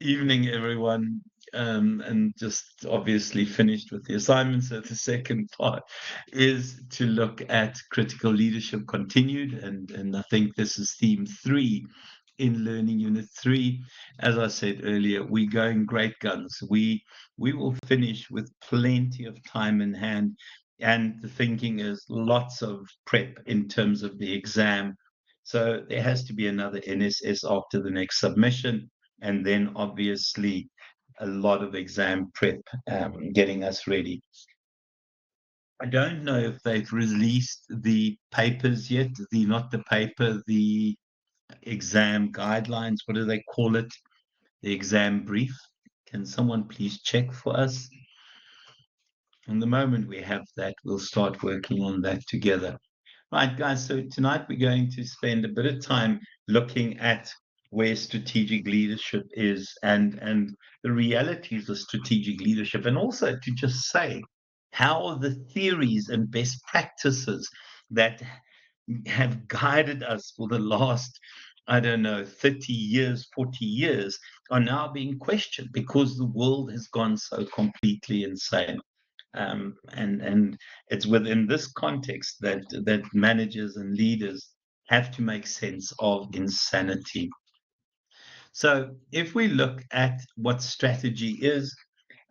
Evening, everyone. And just obviously finished with the assignment. So the second part is to look at critical leadership continued. And I think this is theme 3 in Learning Unit 3. As I said earlier, we're going great guns. We will finish with plenty of time in hand. And the thinking is lots of prep in terms of the exam. So there has to be another NSS after the next submission, and then obviously a lot of exam prep, getting us ready. I don't know if they've released the papers yet, the not the paper, the exam guidelines. What do they call it? The exam brief. Can someone please check for us? And the moment we have that, we'll start working on that together. Right, guys, so tonight we're going to spend a bit of time looking at where strategic leadership is and the realities of strategic leadership, and also to just say how the theories and best practices that have guided us for the last, I don't know, 30 years, 40 years, are now being questioned because the world has gone so completely insane. And it's within this context that managers and leaders have to make sense of insanity. So if we look at what strategy is,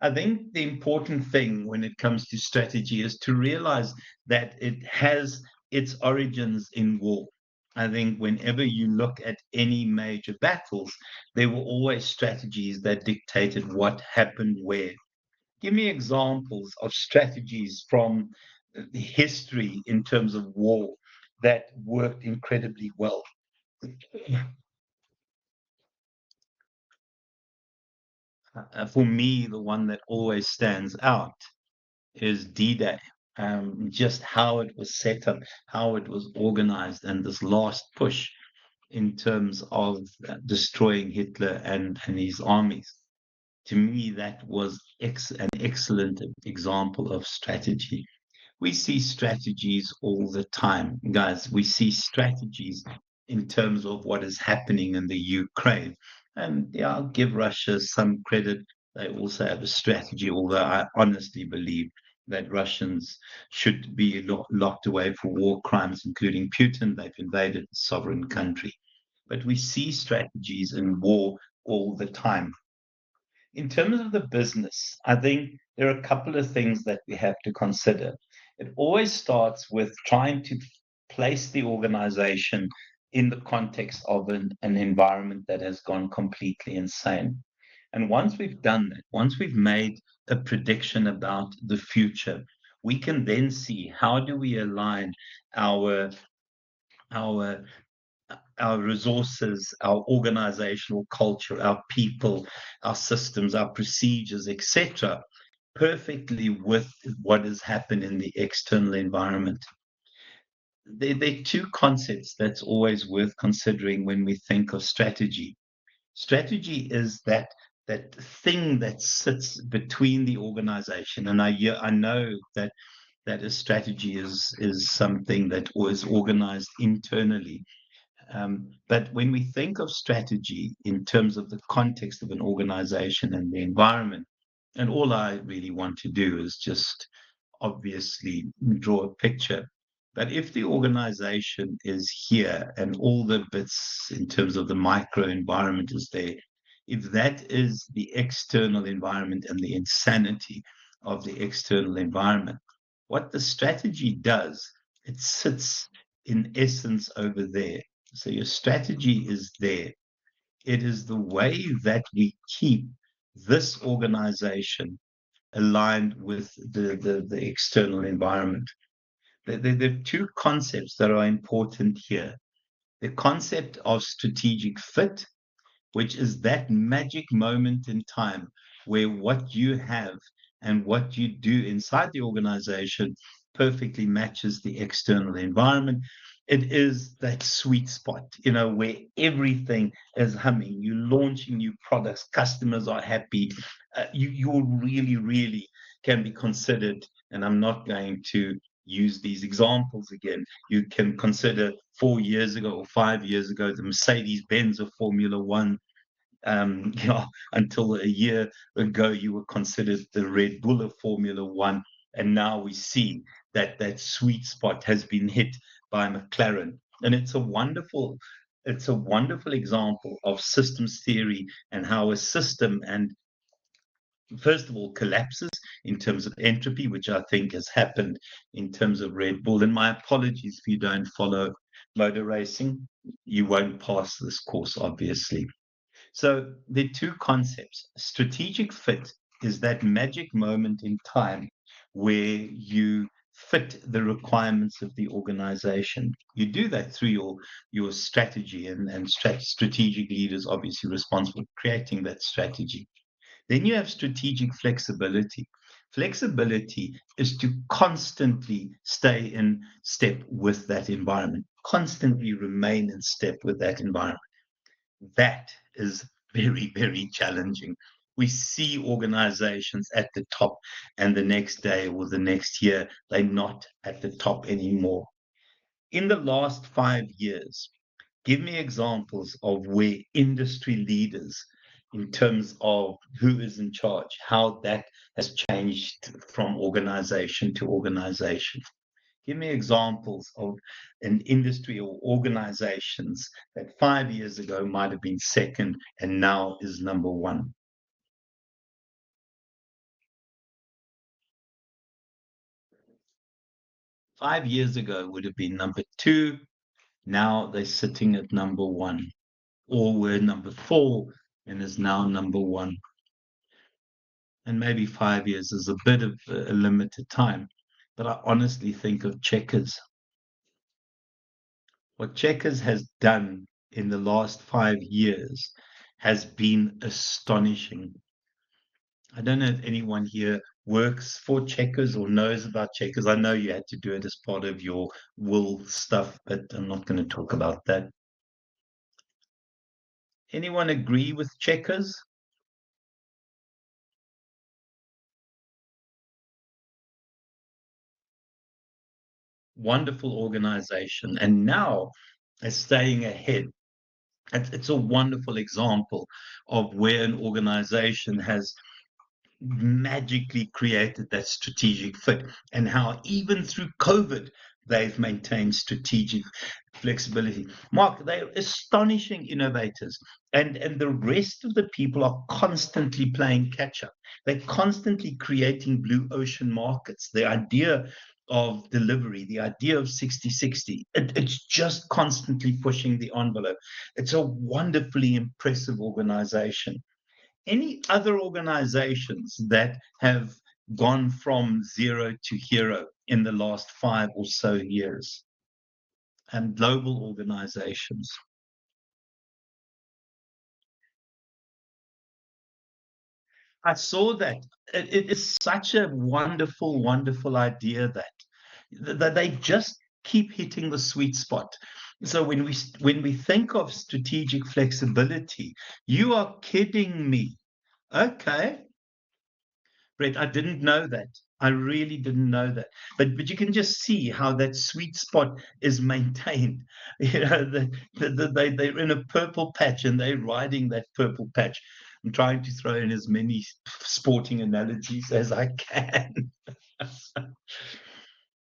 I think the important thing when it comes to strategy is to realize that it has its origins in war. I think whenever you look at any major battles, there were always strategies that dictated what happened where. Give me examples of strategies from the history in terms of war that worked incredibly well. For me, the one that always stands out is D-Day. Just how it was set up, how it was organized, and this last push in terms of destroying Hitler and his armies. To me, that was an excellent example of strategy. We see strategies all the time, guys. We see strategies in terms of what is happening in the Ukraine. And yeah, I'll give Russia some credit. They also have a strategy, although I honestly believe that Russians should be locked away for war crimes, including Putin. They've invaded a sovereign country. But we see strategies in war all the time. In terms of the business, I think there are a couple of things that we have to consider. It always starts with trying to place the organization in the context of an environment that has gone completely insane. And once we've done that, once we've made a prediction about the future, we can then see how do we align our our our resources, our organizational culture, our people, our systems, our procedures, etc., perfectly with what has happened in the external environment. There are two concepts that's always worth considering when we think of strategy. Strategy is that thing that sits between the organization, and I know that a strategy is something that was organized internally. But when we think of strategy in terms of the context of an organization and the environment, and all I really want to do is just obviously draw a picture. But if the organization is here and all the bits in terms of the micro environment is there, if that is the external environment and the insanity of the external environment, what the strategy does, it sits in essence over there. So your strategy is there. It is the way that we keep this organization aligned with the external environment. There are two concepts that are important here. The concept of strategic fit, which is that magic moment in time where what you have and what you do inside the organization perfectly matches the external environment. It is that sweet spot, where everything is humming. You're launching new products, customers are happy. You really, really can be considered, and I'm not going to use these examples again. You can consider 4 years ago or 5 years ago the Mercedes Benz of Formula One. until a year ago, you were considered the Red Bull of Formula One. And now we see that that sweet spot has been hit by McLaren. And it's a wonderful example of systems theory and how a system, and first of all, collapses in terms of entropy, which I think has happened in terms of Red Bull. And my apologies if you don't follow motor racing. You won't pass this course, obviously. So there are two concepts. Strategic fit is that magic moment in time where you fit the requirements of the organization. You do that through your strategy, and strategic leaders obviously responsible for creating that strategy. Then you have strategic flexibility. Flexibility is to constantly stay in step with that environment, constantly remain in step with that environment. That is very, very challenging. We see organizations at the top, and the next day or the next year, they're not at the top anymore. In the last 5 years, give me examples of where industry leaders, in terms of who is in charge, how that has changed from organization to organization. Give me examples of an industry or organizations that 5 years ago might have been second and now is number one. 5 years ago would have been number two. Now they're sitting at number one, or were number four and is now number one. And maybe 5 years is a bit of a limited time, but I honestly think of Checkers. What Checkers has done in the last 5 years has been astonishing. I don't know if anyone here works for Checkers or knows about Checkers. I know you had to do it as part of your will stuff, but I'm not going to talk about that. Anyone agree with Checkers? Wonderful organization. And now is staying ahead. It's a wonderful example of where an organization has magically created that strategic fit, and how even through COVID they've maintained strategic flexibility. Mark, they're astonishing innovators, and the rest of the people are constantly playing catch up. They're constantly creating blue ocean markets. The idea of delivery, the idea of 60/60, it's just constantly pushing the envelope. It's a wonderfully impressive organization. Any other organizations that have gone from zero to hero in the last 5 or so years, and global organizations? I saw that. It is such a wonderful, wonderful idea that they just keep hitting the sweet spot. So when we think of strategic flexibility, you are kidding me. Okay, Brett, I didn't know that. I really didn't know that. But you can just see how that sweet spot is maintained. They're in a purple patch and they're riding that purple patch. I'm trying to throw in as many sporting analogies as I can.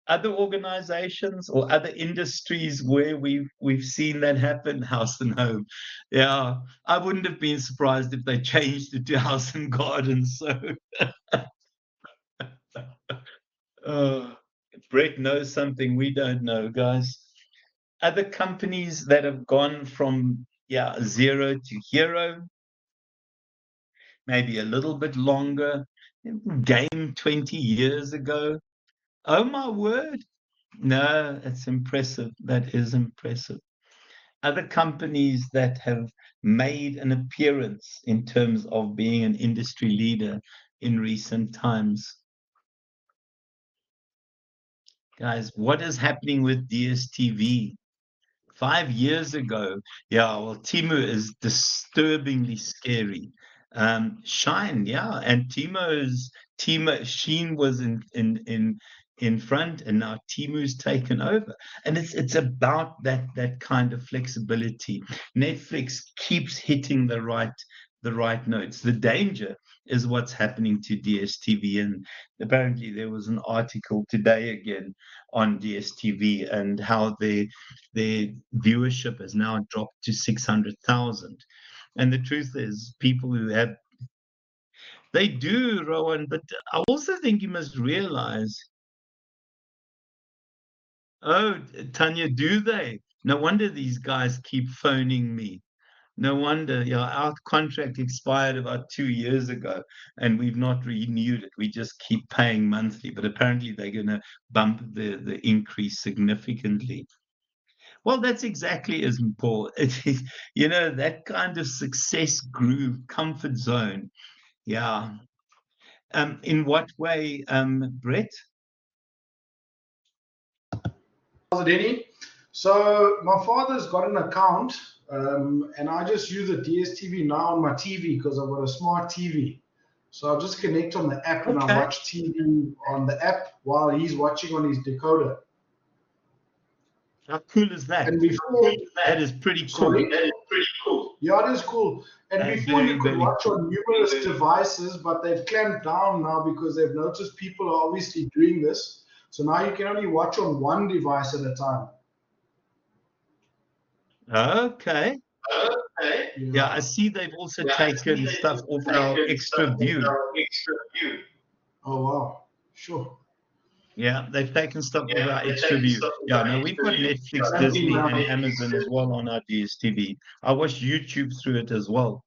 Other organizations or other industries where we've seen that happen, house and home. Yeah, I wouldn't have been surprised if they changed it to house and garden. So Uh, Brett knows something we don't know, guys. Other companies that have gone from, yeah, zero to hero, maybe a little bit longer. Game 20 years ago. Oh my word. No, it's impressive. That is impressive. Other companies that have made an appearance in terms of being an industry leader in recent times. Guys, what is happening with DSTV? 5 years ago, yeah, well, Timu is disturbingly scary. Shine, yeah, and Sheen was in front, and now Timu's taken over, and it's about that kind of flexibility. Netflix keeps hitting the right the right notes. The danger is what's happening to DSTV. And apparently there was an article today again on DSTV and how their viewership has now dropped to 600,000. And the truth is, people who have, they do, Rowan, but I also think you must realize, oh, Tanya, do they? No wonder these guys keep phoning me. No wonder, yeah, our contract expired about 2 years ago and we've not renewed it. We just keep paying monthly, but apparently they're going to bump the increase significantly. Well, that's exactly as Paul. It is, that kind of success groove, comfort zone. Yeah. In what way, Brett? Denny. So my father's got an account, and I just use the DSTV now on my TV because I've got a smart TV. So I just connect on the app and I watch TV on the app while he's watching on his decoder. How cool is that? And before, that is pretty cool. Sorry? That is pretty cool. Yeah, it is cool. And That's before very, you could very watch cool. on numerous devices, but they've clamped down now because they've noticed people are obviously doing this. So now you can only watch on one device at a time. Okay. Yeah, I see they've also taken stuff off our extra view. Oh, wow. Sure. Yeah, they've taken stuff off our extra view. Yeah, no, we've got Netflix, Disney, and Amazon as well on our DSTV. I watch YouTube through it as well.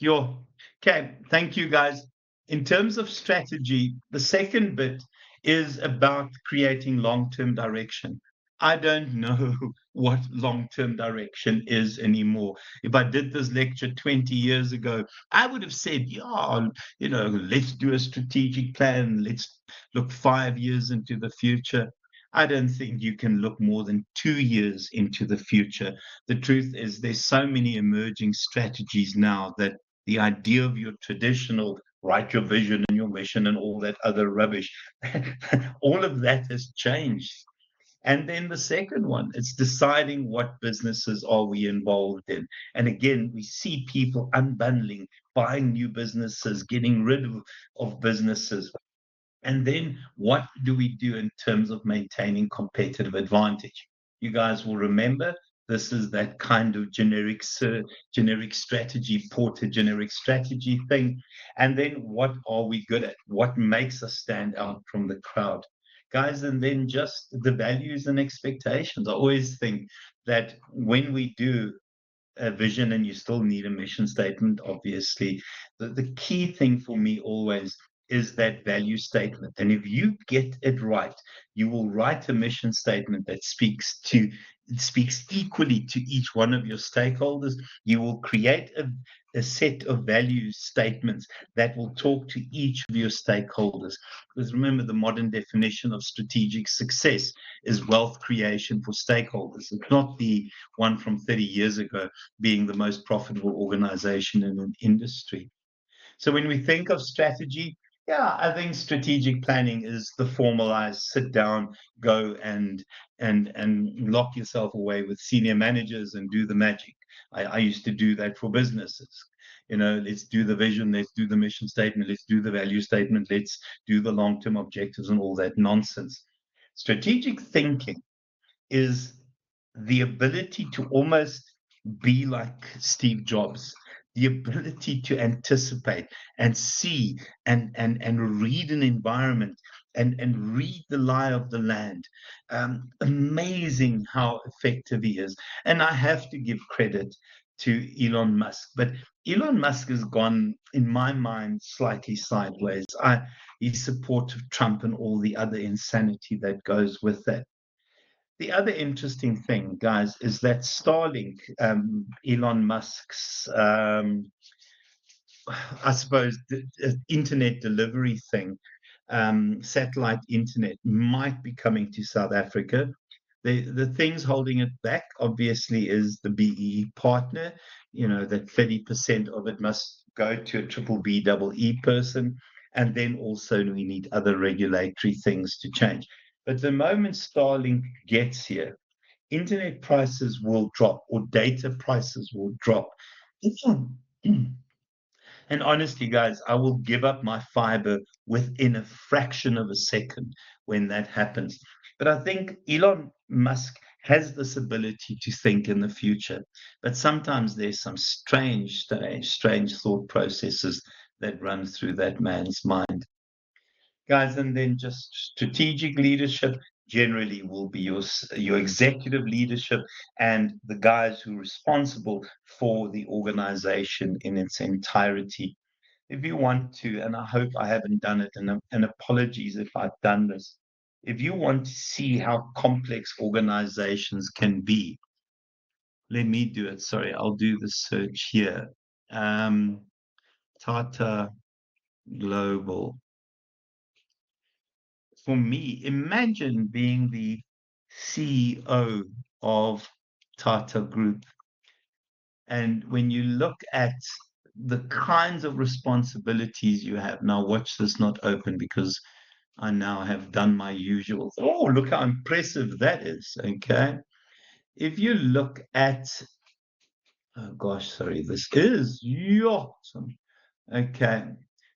Okay, thank you guys. In terms of strategy, the second bit is about creating long-term direction. I don't know what long-term direction is anymore. If I did this lecture 20 years ago, I would have said, yeah, let's do a strategic plan. Let's look 5 years into the future. I don't think you can look more than 2 years into the future. The truth is there's so many emerging strategies now that the idea of your traditional write your vision and your mission and all that other rubbish, all of that has changed. And then the second one, it's deciding what businesses are we involved in. And again, we see people unbundling, buying new businesses, getting rid of businesses. And then what do we do in terms of maintaining competitive advantage? You guys will remember this is that kind of generic strategy, Porter generic strategy thing. And then what are we good at? What makes us stand out from the crowd? Guys, and then just the values and expectations. I always think that when we do a vision and you still need a mission statement, obviously, the key thing for me always is that value statement. And if you get it right, you will write a mission statement that speaks equally to each one of your stakeholders. You will create a set of value statements that will talk to each of your stakeholders. Because remember, the modern definition of strategic success is wealth creation for stakeholders. It's not the one from 30 years ago being the most profitable organization in an industry. So when we think of strategy, yeah, I think strategic planning is the formalized sit down, go and lock yourself away with senior managers and do the magic. I used to do that for businesses. Let's do the vision, let's do the mission statement, let's do the value statement, let's do the long-term objectives and all that nonsense. Strategic thinking is the ability to almost be like Steve Jobs, the ability to anticipate and see and read an environment and read the lie of the land. Amazing how effective he is. And I have to give credit to Elon Musk, but Elon Musk has gone, in my mind, slightly sideways. His support of Trump and all the other insanity that goes with that. The other interesting thing, guys, is that Starlink, Elon Musk's, I suppose, internet delivery thing, satellite internet, might be coming to South Africa. The things holding it back, obviously, is the BEE partner. That 30% of it must go to a triple B double E person. And then also we need other regulatory things to change. But the moment Starlink gets here, internet prices will drop or data prices will drop. And honestly, guys, I will give up my fiber within a fraction of a second when that happens. But I think Elon Musk has this ability to think in the future. But sometimes there's some strange thought processes that run through that man's mind. Guys, and then just strategic leadership generally will be your executive leadership and the guys who are responsible for the organization in its entirety. If you want to, and I hope I haven't done it, and apologies if I've done this, if you want to see how complex organizations can be, let me do it. Sorry, I'll do the search here. Um, Tata Global. For me, imagine being the CEO of Tata Group. And when you look at the kinds of responsibilities you have, now watch this not open because I now have done my usual. Oh, look how impressive that is. Okay. If you look at, oh gosh, sorry, this is awesome. Okay.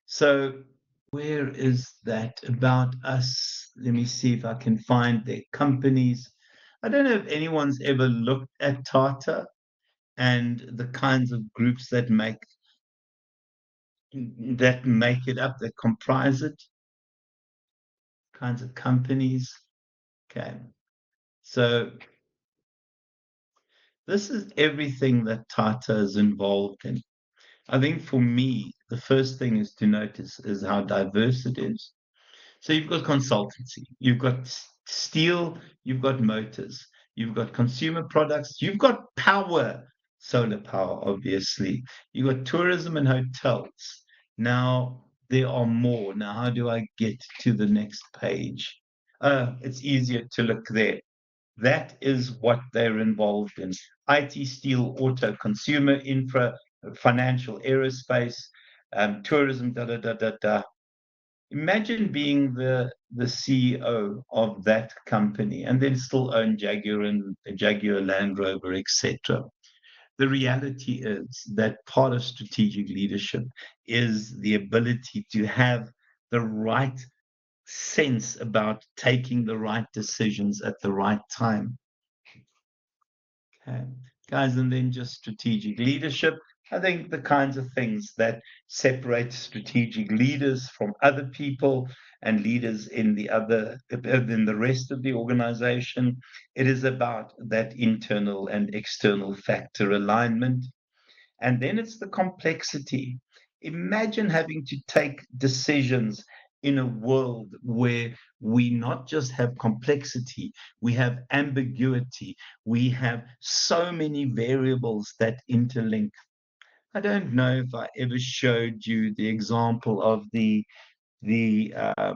So where is that about us? Let me see if I can find their companies. I don't know if anyone's ever looked at Tata and the kinds of groups that make it up, that comprise it, kinds of companies. Okay. So this is everything that Tata is involved in. I think for me, the first thing is to notice is how diverse it is. So you've got consultancy, you've got steel, you've got motors, you've got consumer products, you've got power, solar power, obviously. You've got tourism and hotels. Now, there are more. Now, how do I get to the next page? It's easier to look there. That is what they're involved in. IT, steel, auto, consumer, infra, financial, aerospace, tourism, da da da da da. Imagine being the CEO of that company and then still own Jaguar and Jaguar Land Rover, etc. The reality is that part of strategic leadership is the ability to have the right sense about taking the right decisions at the right time. Okay. Guys, and then just strategic leadership. I think the kinds of things that separate strategic leaders from other people and leaders in the rest of the organization, it is about that internal and external factor alignment. And then it's the complexity. Imagine having to take decisions in a world where we not just have complexity, we have ambiguity, we have so many variables that interlink. I don't know if I ever showed you the example of the I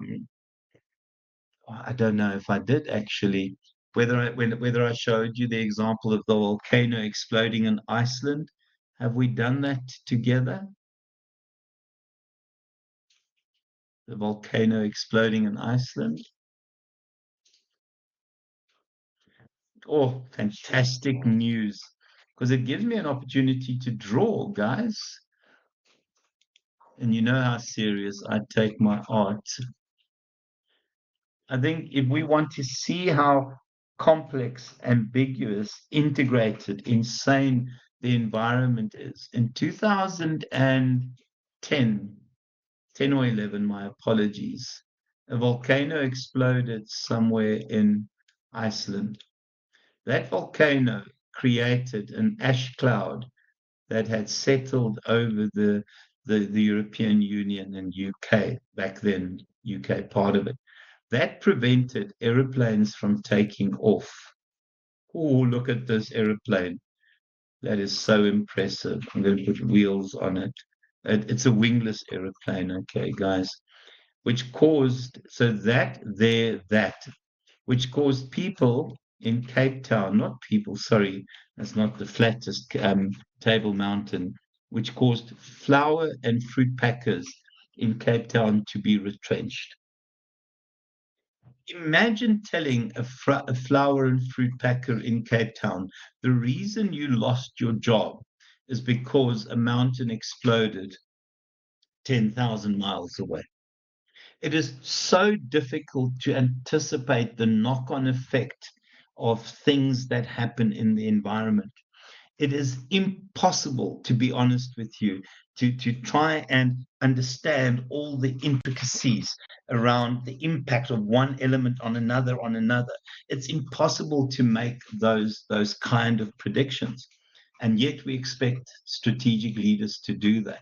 don't know if I did actually. Whether I showed you the example of the volcano exploding in Iceland. Have we done that together? The volcano exploding in Iceland. Oh, fantastic news. Because it gives me an opportunity to draw, guys. And you know how serious I take my art. I think if we want to see how complex, ambiguous, integrated, insane the environment is, in 2010, 10 or 11, my apologies, a volcano exploded somewhere in Iceland. That volcano created an ash cloud that had settled over the European Union and UK back then, UK part of it. That prevented aeroplanes from taking off. Oh, look at this aeroplane. That is so impressive. I'm going to put wheels on it. It's a wingless aeroplane, okay, guys, which caused, so that which caused people in Cape Town, not people, sorry, that's not the flattest Table Mountain, which caused flower and fruit packers in Cape Town to be retrenched. Imagine telling a flower and fruit packer in Cape Town the reason you lost your job is because a mountain exploded 10,000 miles away. It is so difficult to anticipate the knock-on effect of things that happen in the environment. It is impossible, to be honest with you, to try and understand all the intricacies around the impact of one element on another on another. It's impossible to make those kind of predictions. And yet we expect strategic leaders to do that.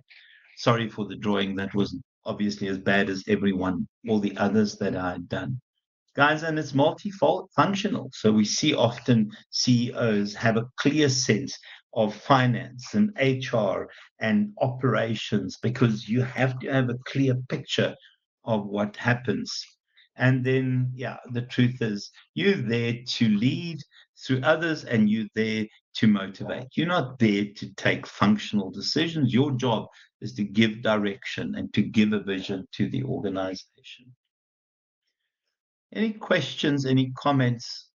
Sorry for the drawing. That was obviously as bad as all the others that I had done. Guys, and it's multifunctional. So we see often CEOs have a clear sense of finance and HR and operations because you have to have a clear picture of what happens. And then, yeah, the truth is you're there to lead through others and you're there to motivate. You're not there to take functional decisions. Your job is to give direction and to give a vision to the organization. Any questions, any comments